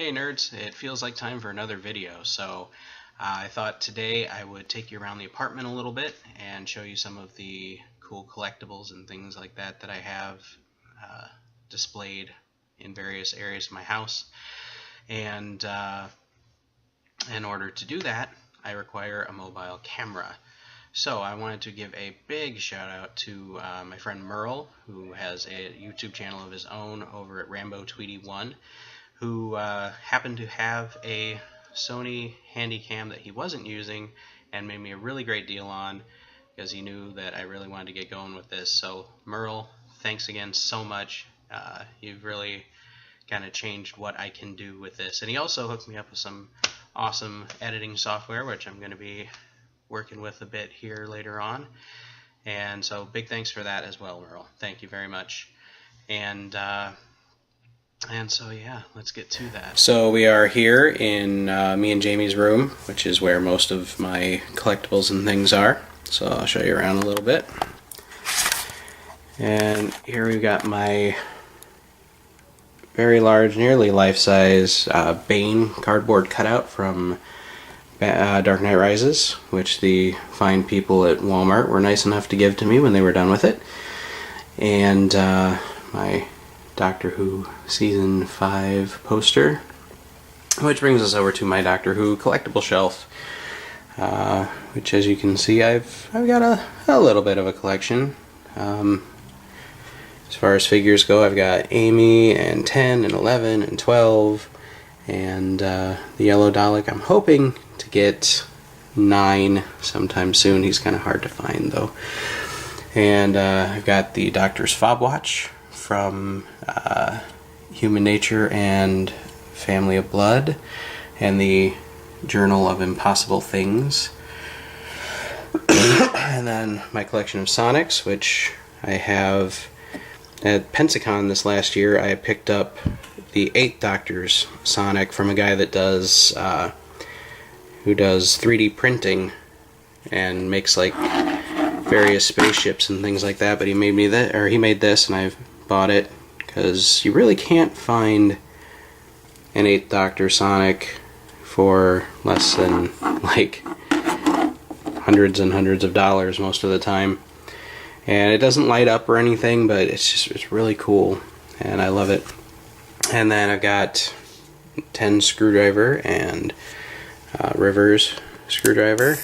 Hey nerds, it feels like time for another video, so I thought today I would take you around the apartment a little bit and show you some of the cool collectibles and things like that that I have displayed in various areas of my house. And in order to do that, I require a mobile camera. So I wanted to give a big shout out to my friend Merle, who has a YouTube channel of his own over at Rambo Tweety 1, who happened to have a Sony Handycam that he wasn't using and made me a really great deal on because he knew that I really wanted to get going with this. So Merle, thanks again so much. You've really kind of changed what I can do with this. And he also hooked me up with some awesome editing software, which I'm going to be working with a bit here later on. And so big thanks for that as well, Merle. Thank you very much. And so yeah, let's get to that. So we are here in me and Jamie's room, which is where most of my collectibles and things are. So I'll show you around a little bit. And here we've got my very large, nearly life-size Bane cardboard cutout from Dark Knight Rises, which the fine people at Walmart were nice enough to give to me when they were done with it. And my Doctor Who Season 5 poster, which brings us over to my Doctor Who collectible shelf, which, as you can see, I've got a little bit of a collection. As far as figures go, I've got Amy and 10 and 11 and 12 and the yellow Dalek. I'm hoping to get 9 sometime soon. He's kind of hard to find though. And I've got the Doctor's fob watch from Human Nature and Family of Blood, and the Journal of Impossible Things. And then my collection of Sonics, which I have at Pensacon this last year. I picked up the 8th Doctor's Sonic from a guy that does who does 3D printing and makes like various spaceships and things like that. But he made me that, or he made this, and I've bought it because you really can't find an 8th Doctor Sonic for less than like hundreds and hundreds of dollars most of the time. And it doesn't light up or anything, but it's really cool and I love it. And then I've got 10 screwdriver and Rivers screwdriver,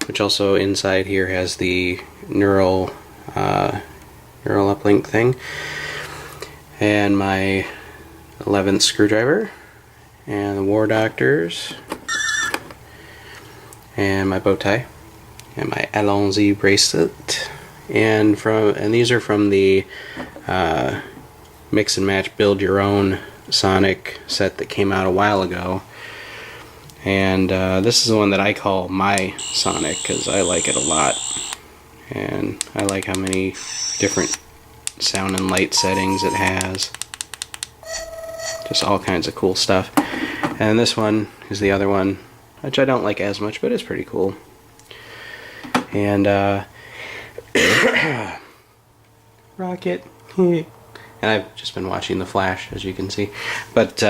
which also inside here has the neural uplink thing, and my 11th screwdriver, and the War Doctors, and my bow tie, and my Allons-y bracelet, and these are from the mix and match build your own Sonic set that came out a while ago. And this is the one that I call my Sonic because I like it a lot, and I like how many different sound and light settings it has. Just all kinds of cool stuff. And this one is the other one, which I don't like as much, but it's pretty cool. And Rocket. And I've just been watching The Flash, as you can see. But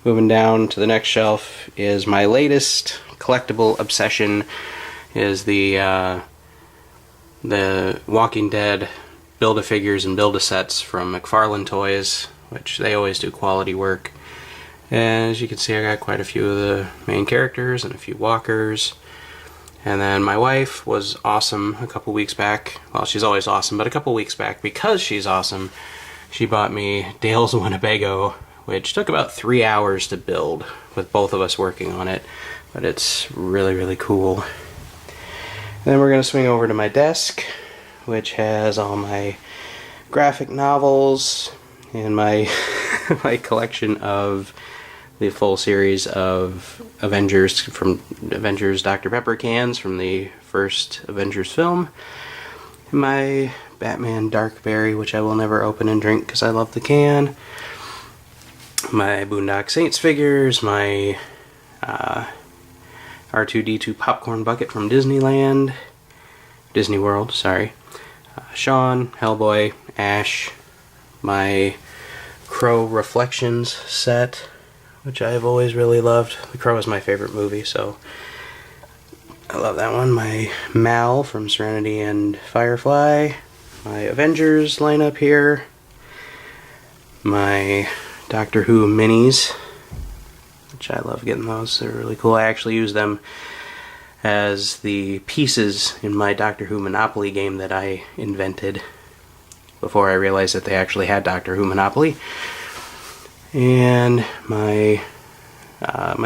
moving down to the next shelf is my latest collectible obsession, is the Walking Dead Build-A-Figures and Build-A-Sets from McFarlane Toys, which they always do quality work. And as you can see, I got quite a few of the main characters and a few walkers. And then my wife was awesome a couple weeks back. Well, she's always awesome, but a couple weeks back, because she's awesome, she bought me Dale's Winnebago, which took about 3 hours to build with both of us working on it, but it's really, really cool. And then we're going to swing over to my desk, which has all my graphic novels and my my collection of the full series of Avengers, from Avengers Dr. Pepper cans from the first Avengers film, and my Batman Dark Berry, which I will never open and drink because I love the can, my Boondock Saints figures, my R2-D2 popcorn bucket from Disney World, sorry, Sean, Hellboy, Ash, my Crow Reflections set, which I've always really loved. The Crow is my favorite movie, so I love that one. My Mal from Serenity and Firefly. My Avengers lineup here. My Doctor Who minis, which I love getting those. They're really cool. I actually use them as the pieces in my Doctor Who Monopoly game that I invented before I realized that they actually had Doctor Who Monopoly. And my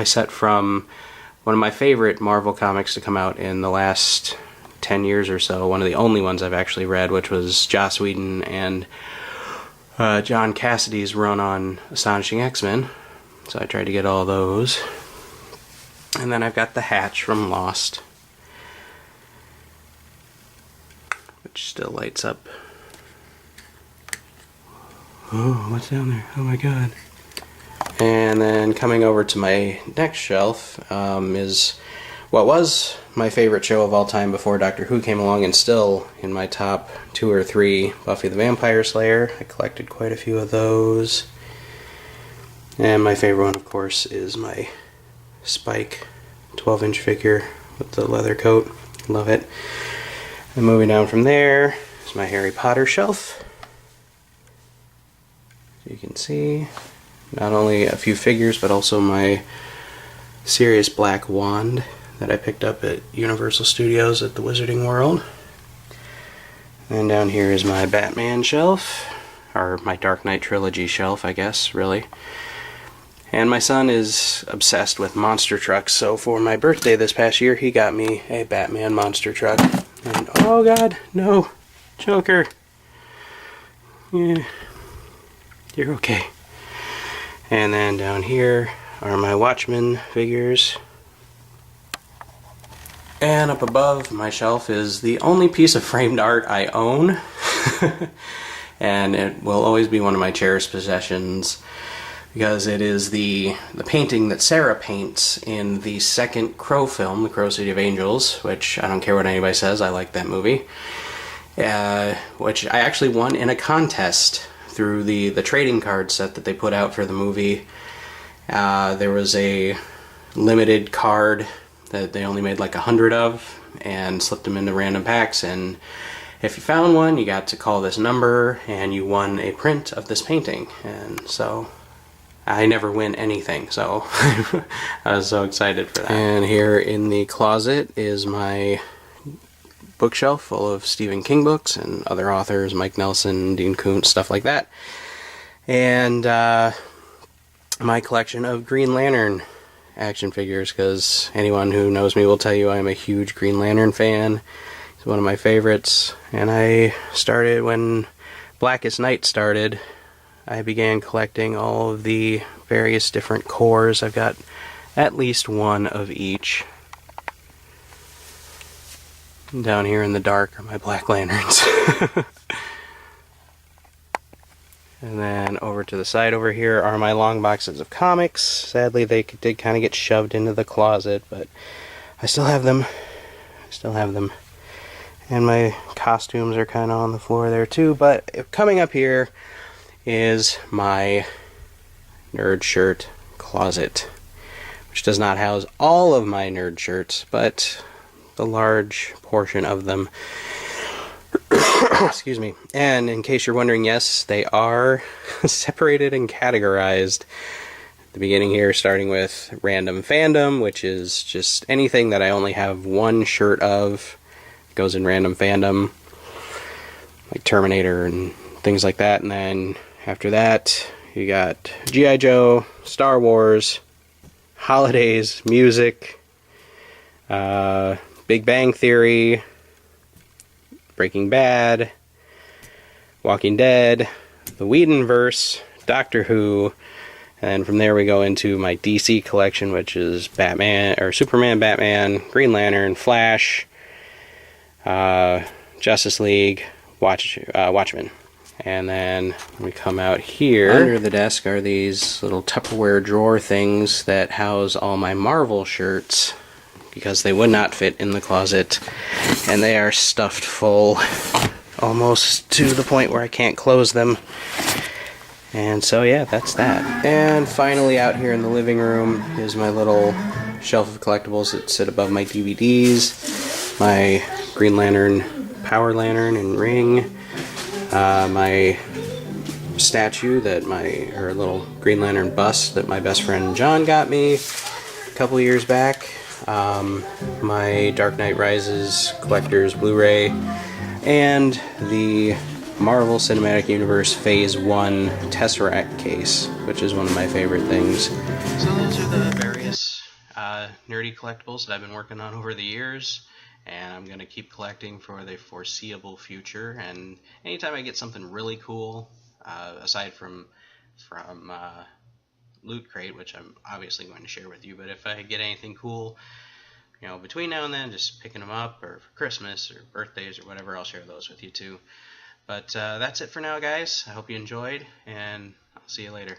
set from one of my favorite Marvel comics to come out in the last 10 years or so, one of the only ones I've actually read, which was Joss Whedon and John Cassidy's run on Astonishing X-Men. So I tried to get all those. And then I've got the Hatch from Lost, which still lights up. Oh, what's down there? Oh my god. And then coming over to my next shelf is what was my favorite show of all time before Doctor Who came along, and still in my top 2 or 3, Buffy the Vampire Slayer. I collected quite a few of those. And my favorite one, of course, is my Spike 12-inch figure with the leather coat. Love it. And moving down from there is my Harry Potter shelf. You can see not only a few figures, but also my Sirius Black wand that I picked up at Universal Studios at the Wizarding World. And down here is my Batman shelf, or my Dark Knight trilogy shelf, I guess, really. And my son is obsessed with monster trucks, so for my birthday this past year, he got me a Batman monster truck. And oh god, no, Joker. Yeah, you're okay. And then down here are my Watchmen figures. And up above my shelf is the only piece of framed art I own. And it will always be one of my cherished possessions, because it is the painting that Sarah paints in the second Crow film, The Crow City of Angels, which I don't care what anybody says, I like that movie. Which I actually won in a contest through the trading card set that they put out for the movie. There was a limited card that they only made like 100 of and slipped them into random packs, and if you found one, you got to call this number and you won a print of this painting. And so I never win anything, so I was so excited for that. And here in the closet is my bookshelf full of Stephen King books and other authors, Mike Nelson, Dean Koontz, stuff like that. And my collection of Green Lantern action figures, because anyone who knows me will tell you I'm a huge Green Lantern fan. He's one of my favorites. And I started when Blackest Night started. I began collecting all of the various different cores. I've got at least one of each. Down here in the dark are my Black Lanterns. And then over to the side over here are my long boxes of comics. Sadly, they did kind of get shoved into the closet, but I still have them. And my costumes are kind of on the floor there too. But coming up here is my nerd shirt closet, which does not house all of my nerd shirts, but the large portion of them. Excuse me. And in case you're wondering, yes, they are separated and categorized. At the beginning here, starting with Random Fandom, which is just anything that I only have one shirt of. It goes in Random Fandom, like Terminator and things like that. And then after that, you got G.I. Joe, Star Wars, holidays, music, Big Bang Theory, Breaking Bad, Walking Dead, the Whedonverse, Doctor Who, and from there we go into my DC collection, which is Batman, or Superman, Batman, Green Lantern, Flash, Justice League, Watchmen. And then we come out here. Under the desk are these little Tupperware drawer things that house all my Marvel shirts, because they would not fit in the closet, and they are stuffed full almost to the point where I can't close them. And so yeah, that's that. And finally out here in the living room is my little shelf of collectibles that sit above my DVDs, my Green Lantern power lantern and ring, my statue her little Green Lantern bust that my best friend John got me a couple years back, my Dark Knight Rises Collector's Blu-ray, and the Marvel Cinematic Universe Phase 1 Tesseract case, which is one of my favorite things. So those are the various nerdy collectibles that I've been working on over the years, and I'm going to keep collecting for the foreseeable future. And anytime I get something really cool, aside from Loot Crate, which I'm obviously going to share with you, but if I get anything cool, you know, between now and then, just picking them up, or for Christmas or birthdays or whatever, I'll share those with you too. But that's it for now, guys. I hope you enjoyed, and I'll see you later.